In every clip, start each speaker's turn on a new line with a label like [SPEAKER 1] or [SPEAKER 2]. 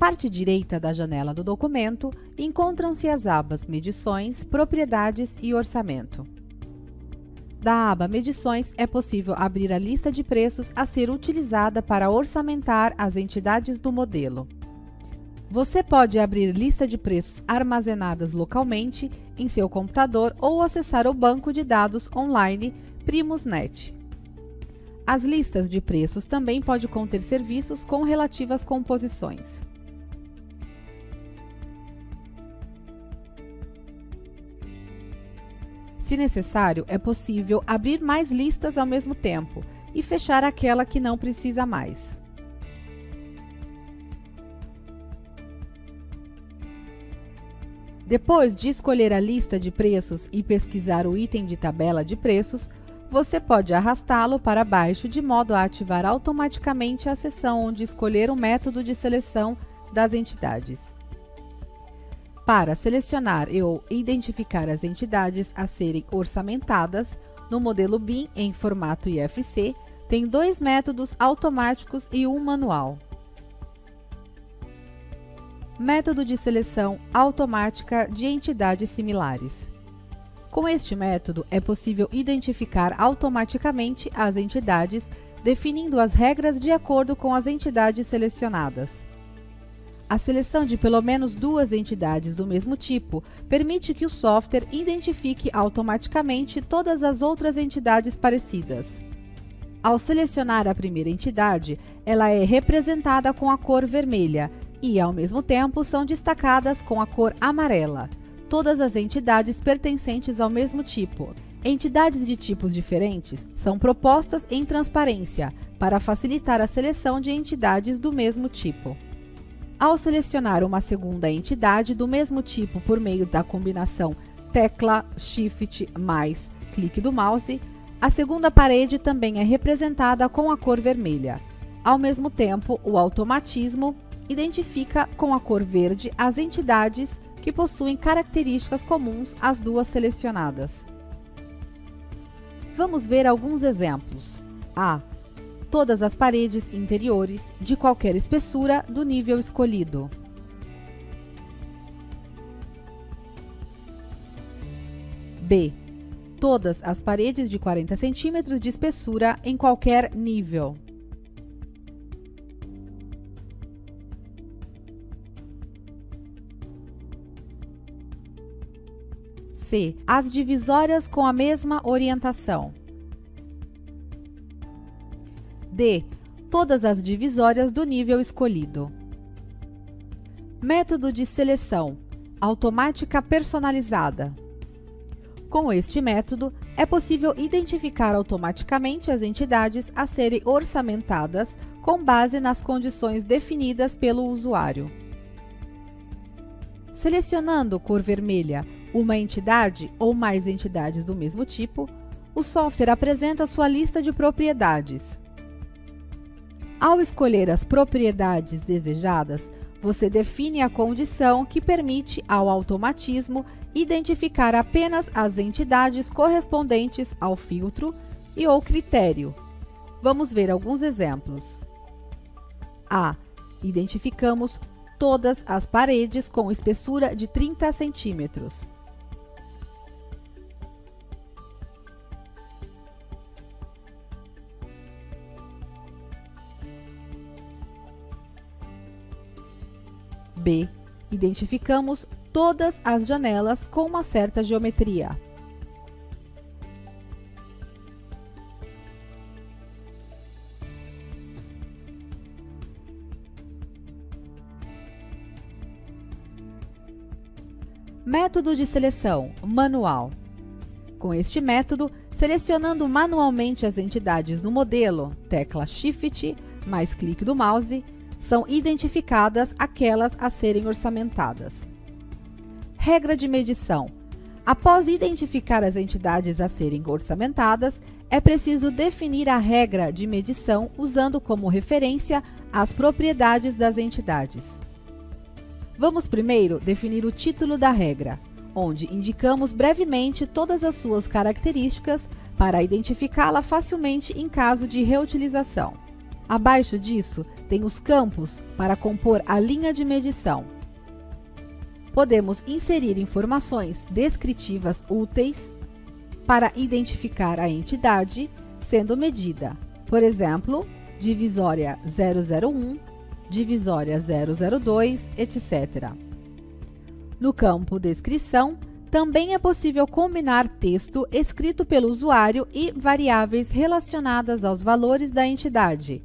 [SPEAKER 1] parte direita da janela do documento, encontram-se as abas Medições, Propriedades e Orçamento. Da aba Medições, é possível abrir a lista de preços a ser utilizada para orçamentar as entidades do modelo. Você pode abrir lista de preços armazenadas localmente em seu computador ou acessar o banco de dados online PrimusNet. As listas de preços também podem conter serviços com relativas composições. Se necessário, é possível abrir mais listas ao mesmo tempo e fechar aquela que não precisa mais. Depois de escolher a lista de preços e pesquisar o item de tabela de preços, você pode arrastá-lo para baixo de modo a ativar automaticamente a seção onde escolher o método de seleção das entidades. Para selecionar ou identificar as entidades a serem orçamentadas, no modelo BIM em formato IFC, tem 2 métodos automáticos e um manual. Método de seleção automática de entidades similares. Com este método, é possível identificar automaticamente as entidades, definindo as regras de acordo com as entidades selecionadas. A seleção de pelo menos 2 entidades do mesmo tipo permite que o software identifique automaticamente todas as outras entidades parecidas. Ao selecionar a primeira entidade, ela é representada com a cor vermelha e, ao mesmo tempo, são destacadas com a cor amarela todas as entidades pertencentes ao mesmo tipo. Entidades de tipos diferentes são propostas em transparência para facilitar a seleção de entidades do mesmo tipo. Ao selecionar uma segunda entidade do mesmo tipo por meio da combinação tecla Shift mais clique do mouse, a segunda parede também é representada com a cor vermelha. Ao mesmo tempo, o automatismo identifica com a cor verde as entidades que possuem características comuns às 2 selecionadas. Vamos ver alguns exemplos. A. Todas as paredes interiores de qualquer espessura do nível escolhido. B. Todas as paredes de 40 cm de espessura em qualquer nível. C. As divisórias com a mesma orientação. D. Todas as divisórias do nível escolhido. Método de seleção automática personalizada. Com este método, é possível identificar automaticamente as entidades a serem orçamentadas com base nas condições definidas pelo usuário. Selecionando cor vermelha uma entidade ou mais entidades do mesmo tipo, o software apresenta sua lista de propriedades. Ao escolher as propriedades desejadas, você define a condição que permite ao automatismo identificar apenas as entidades correspondentes ao filtro e ou critério. Vamos ver alguns exemplos. A. Identificamos todas as paredes com espessura de 30 centímetros. B. Identificamos todas as janelas com uma certa geometria. Método de seleção manual. Com este método, selecionando manualmente as entidades no modelo, tecla Shift mais clique do mouse, são identificadas aquelas a serem orçamentadas. Regra de medição. Após identificar as entidades a serem orçamentadas, é preciso definir a regra de medição usando como referência as propriedades das entidades. Vamos primeiro definir o título da regra, onde indicamos brevemente todas as suas características para identificá-la facilmente em caso de reutilização. Abaixo disso, tem os campos para compor a linha de medição. Podemos inserir informações descritivas úteis para identificar a entidade sendo medida, por exemplo, divisória 001, divisória 002, etc. No campo Descrição, também é possível combinar texto escrito pelo usuário e variáveis relacionadas aos valores da entidade,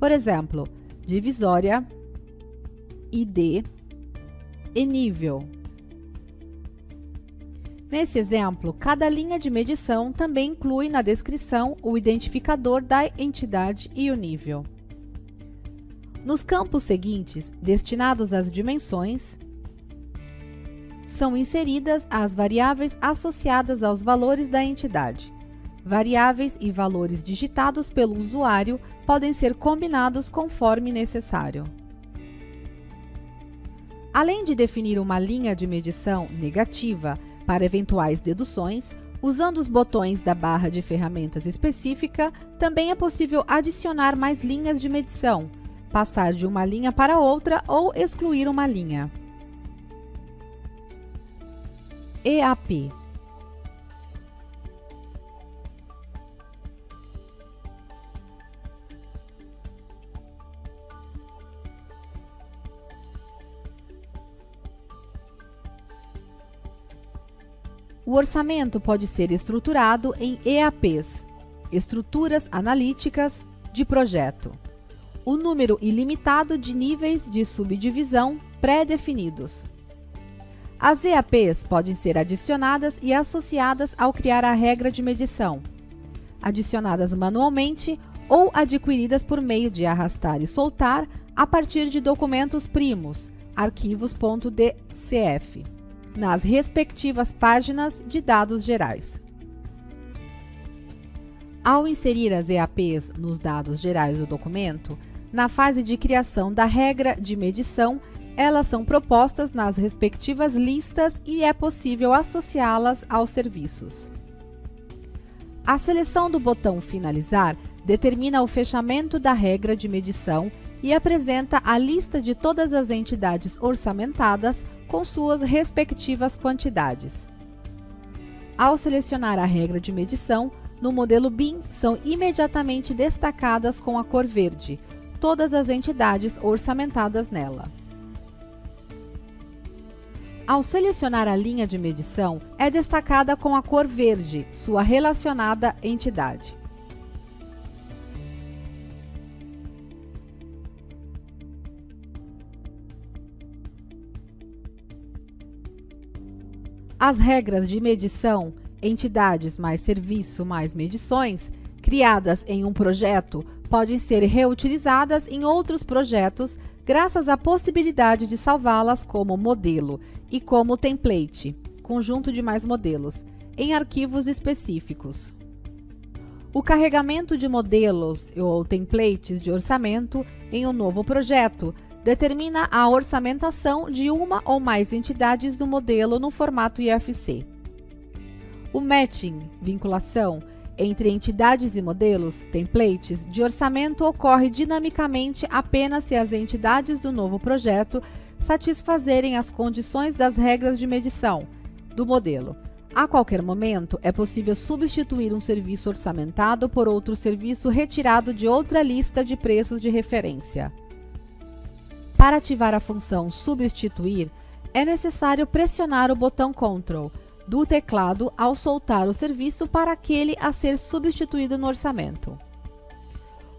[SPEAKER 1] por exemplo, divisória, ID e nível. Nesse exemplo, cada linha de medição também inclui na descrição o identificador da entidade e o nível. Nos campos seguintes, destinados às dimensões, são inseridas as variáveis associadas aos valores da entidade. Variáveis e valores digitados pelo usuário podem ser combinados conforme necessário. Além de definir uma linha de medição negativa para eventuais deduções, usando os botões da barra de ferramentas específica, também é possível adicionar mais linhas de medição, passar de uma linha para outra ou excluir uma linha. EAP. O orçamento pode ser estruturado em EAPs, estruturas analíticas de projeto. O número ilimitado de níveis de subdivisão pré-definidos. As EAPs podem ser adicionadas e associadas ao criar a regra de medição, adicionadas manualmente ou adquiridas por meio de arrastar e soltar a partir de documentos primos, arquivos.dcf, nas respectivas páginas de dados gerais. Ao inserir as EAPs nos dados gerais do documento, na fase de criação da regra de medição, elas são propostas nas respectivas listas e é possível associá-las aos serviços. A seleção do botão Finalizar determina o fechamento da regra de medição e apresenta a lista de todas as entidades orçamentadas com suas respectivas quantidades. Ao selecionar a regra de medição, no modelo BIM são imediatamente destacadas com a cor verde todas as entidades orçamentadas nela. Ao selecionar a linha de medição, é destacada com a cor verde sua relacionada entidade. As regras de medição, entidades mais serviço mais medições, criadas em um projeto, podem ser reutilizadas em outros projetos graças à possibilidade de salvá-las como modelo e como template, conjunto de mais modelos, em arquivos específicos. O carregamento de modelos ou templates de orçamento em um novo projeto determina a orçamentação de uma ou mais entidades do modelo no formato IFC. O matching, vinculação, entre entidades e modelos, templates, de orçamento ocorre dinamicamente apenas se as entidades do novo projeto satisfazerem as condições das regras de medição do modelo. A qualquer momento, é possível substituir um serviço orçamentado por outro serviço retirado de outra lista de preços de referência. Para ativar a função Substituir, é necessário pressionar o botão Ctrl do teclado ao soltar o serviço para aquele a ser substituído no orçamento.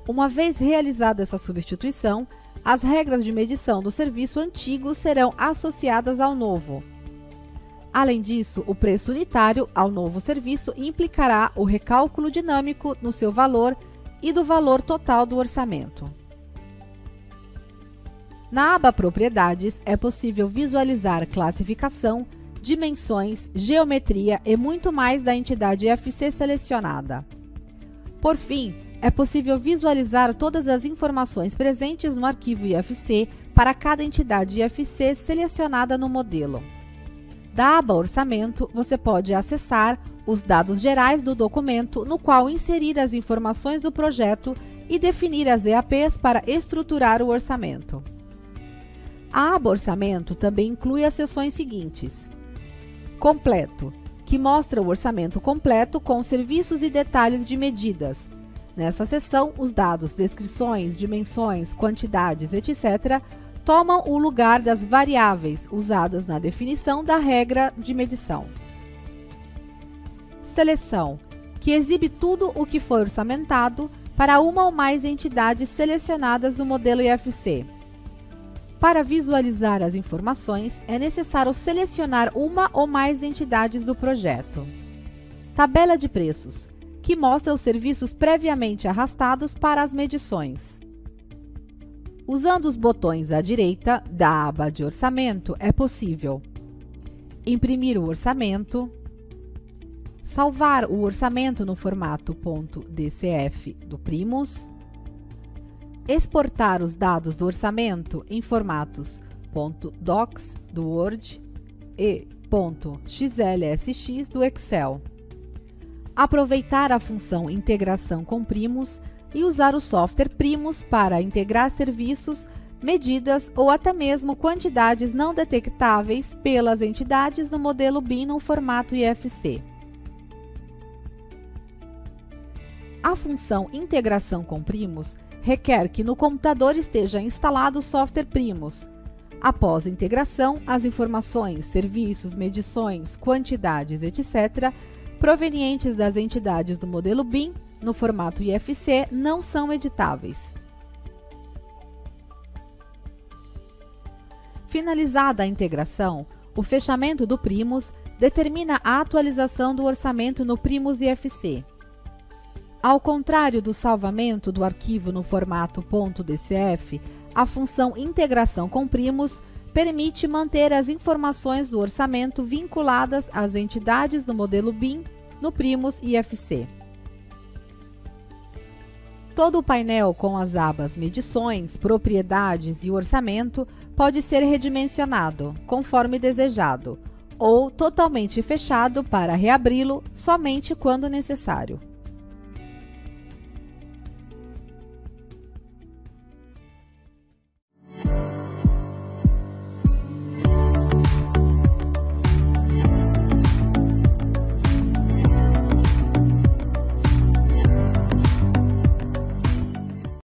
[SPEAKER 1] Uma vez realizada essa substituição, as regras de medição do serviço antigo serão associadas ao novo. Além disso, o preço unitário ao novo serviço implicará o recálculo dinâmico no seu valor e do valor total do orçamento. Na aba Propriedades, é possível visualizar classificação, dimensões, geometria e muito mais da entidade IFC selecionada. Por fim, é possível visualizar todas as informações presentes no arquivo IFC para cada entidade IFC selecionada no modelo. Da aba Orçamento, você pode acessar os dados gerais do documento, no qual inserir as informações do projeto e definir as EAPs para estruturar o orçamento. A aba Orçamento também inclui as seções seguintes: Completo, que mostra o orçamento completo com serviços e detalhes de medidas. Nessa seção, os dados, descrições, dimensões, quantidades, etc., tomam o lugar das variáveis usadas na definição da regra de medição. Seleção, que exibe tudo o que foi orçamentado para uma ou mais entidades selecionadas no modelo IFC. Para visualizar as informações, é necessário selecionar uma ou mais entidades do projeto. Tabela de preços, que mostra os serviços previamente arrastados para as medições. Usando os botões à direita da aba de orçamento, é possível imprimir o orçamento, salvar o orçamento no formato .dcf do Primus, exportar os dados do orçamento em formatos .docs do Word e .xlsx do Excel, aproveitar a função integração com Primus e usar o software Primus para integrar serviços, medidas ou até mesmo quantidades não detectáveis pelas entidades no modelo BIM no formato IFC. A função integração com Primus requer que no computador esteja instalado o software Primus. Após a integração, as informações, serviços, medições, quantidades, etc., provenientes das entidades do modelo BIM no formato IFC não são editáveis. Finalizada a integração, o fechamento do Primus determina a atualização do orçamento no Primus IFC. Ao contrário do salvamento do arquivo no formato .dcf, a função integração com Primus permite manter as informações do orçamento vinculadas às entidades do modelo BIM no Primus IFC. Todo o painel com as abas Medições, Propriedades e Orçamento pode ser redimensionado, conforme desejado, ou totalmente fechado para reabri-lo somente quando necessário.